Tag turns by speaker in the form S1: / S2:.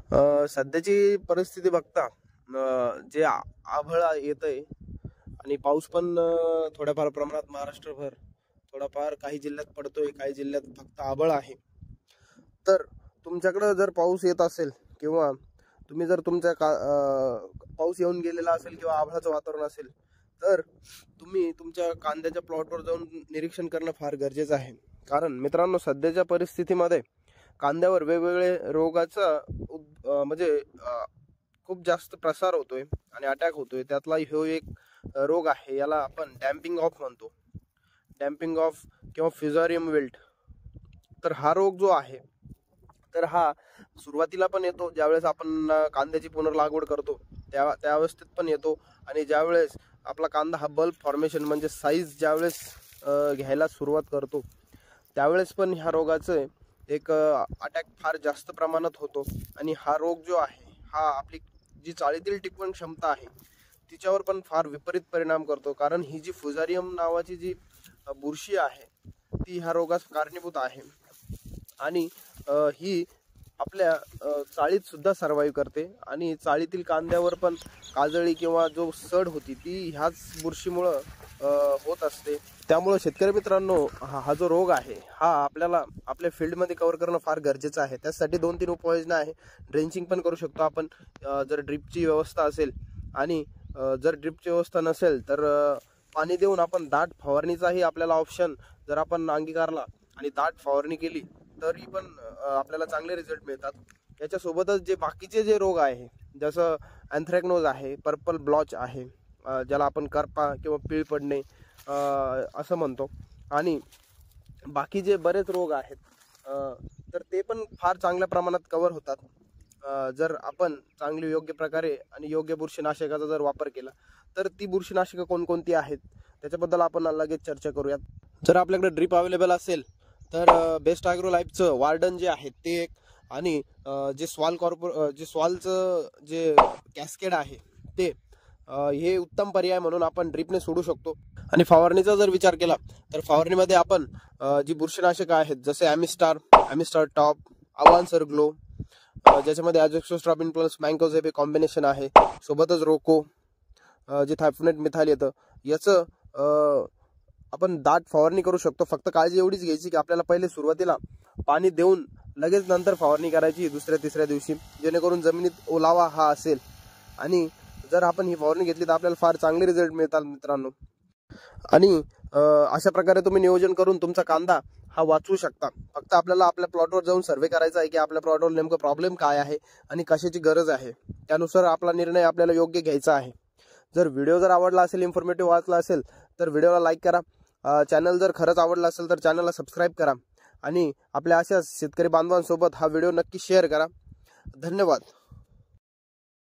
S1: सध्याची परिस्थिती बघता जे आभाळ येतंय आणि पाऊस पण थोड्याफार प्रमाणात महाराष्ट्रभर थोडाफार काही जिल्ह्यात पडतोय, काही जिल्ह्यात फक्त आभाळ आहे। तर तुमच्याकडे जर पाऊस येत असेल किंवा तुम्ही जर तुमच्या पाऊस येऊन गेलेला असेल किंवा आभाळाचं वातावरण असेल तर तुम्ही तुमच्या कांद्याच्या प्लॉटवर जाऊन निरीक्षण करणं फार गरजेचं आहे। कारण मित्रांनो, सध्याच्या परिस्थितीमध्ये कांद्यावर वेगवेगळे रोगाचा म्हणजे खूप जास्त प्रसार होतोय आणि अटॅक होतोय। त्यातला ह्यो एक रोग आहे, याला आपण डॅम्पिंग ऑफ म्हणतो, डॅम्पिंग ऑफ किंवा फ्युजारियम विल्ट। तर हा रोग जो आहे तर हा सुरुवातीला पण येतो ज्यावेळेस आपण कांद्याची पुनर्लागवड करतो त्या अवस्थेत पण येतो, आणि ज्यावेळेस आपला कांदा हा बल्ब फॉर्मेशन म्हणजे साईज ज्यावेळेस घ्यायला सुरुवात करतो त्यावेळेस पण ह्या रोगाचं एक अटॅक फार जास्त प्रमाणात होतो। आणि हा रोग जो आहे हा आपली जी चाळीतील टिकवण क्षमता आहे तिच्यावर पण फार विपरीत परिणाम करतो। कारण ही जी फ्युजारियम नावाची जी बुरशी आहे ती ह्या रोगास कारणीभूत आहे आणि ही आपल्या चाळीत सुद्धा सर्वाइव्ह करते आणि चाळीतील कांद्यावर पण काजळी किंवा जो सड होती ती ह्याच बुरशीमुळे होत असते। त्यामुळे शेतकरी मित्रांनो, हा जो रोग आहे हा आपल्याला आपल्या फील्डमध्ये कव्हर करणं फार गरजेचं आहे। त्यासाठी 2-3 उपाययोजना आहे। ड्रेंचिंग पण करू शकतो आपण जर ड्रिपची व्यवस्था असेल, आणि जर ड्रिपची व्यवस्था नसेल तर पाणी देऊन आपण दाट फवारणीचाही आपल्याला ऑप्शन जर आपण अंगीकारला आणि दाट फवारणी केली तरी पण आपल्याला चांगले रिझल्ट मिळतात। याच्यासोबतच जे बाकीचे जे रोग आहे जसं अँथ्रॅकनोज आहे, पर्पल ब्लॉच आहे, ज्याला आपण करपा किंवा पीळ पडणे असं म्हणतो, आणि बाकी जे बरेच रोग आहेत तर ते पण फार चांगल्या प्रमाणात कव्हर होतात जर आपण चांगली योग्य प्रकारे आणि योग्य बुरशीनाशकाचा जर वापर केला। तर ती बुरशीनाशकं कोणकोणती आहेत त्याच्याबद्दल आपण लगेच चर्चा करूयात। जर आपल्याकडे ड्रिप अवेलेबल असेल तर बेस्ट ॲग्रो लाईफचं वार्डन जे आहे ते एक, आणि जे स्वालचं जे कॅस्केड आहे ते हे उत्तम पर्याय म्हणून आपण ड्रिपने सोडू शकतो। आणि फवारणीचा जर विचार केला तर फवारणीमध्ये आपण जी बुरशीनाशकं आहेत जसे ॲमिस्टार टॉप, अवान्सर ग्लो, ज्याच्यामध्ये अझोक्सिस्ट्रॉबिन प्लस मँकोझेब हे कॉम्बिनेशन आहे, सोबतच रोको जे थायफोनेट मिथाइल येतं, याचं आपण दाट फवारणी करू शकतो। फक्त काळजी एवढीच घ्यायची की आपल्याला पहिले सुरुवातीला पाणी देऊन लगेच नंतर फवारणी करायची दुसऱ्या-तिसऱ्या दिवशी, जेणेकरून जमिनीत ओलावा हा असेल। आणि जर आपण ही फवारणी घेतली तर आपल्याला फार चांगले रिझल्ट मिळतात मित्रांनो। आणि अशा प्रकारे तुम्ही नियोजन करून तुमचा कांदा हा वाचवू शकता। फक्त आपल्याला आपल्या प्लॉटवर जाऊन सर्वे करायचा आहे की आपल्या प्लॉटवर नेमकं प्रॉब्लेम काय आहे आणि कशाची गरज आहे, त्यानुसार आपला निर्णय आपल्याला योग्य घ्यायचा आहे। जर व्हिडिओ जर आवडला असेल, इन्फॉर्मेटिव्ह वाटला असेल तर व्हिडिओला लाईक करा, चॅनल जर खरंच आवडला असेल तर चॅनलला सबस्क्राईब करा, आणि आपल्या अशाच शेतकरी बांधवांसोबत हा व्हिडिओ नक्की शेअर करा। धन्यवाद।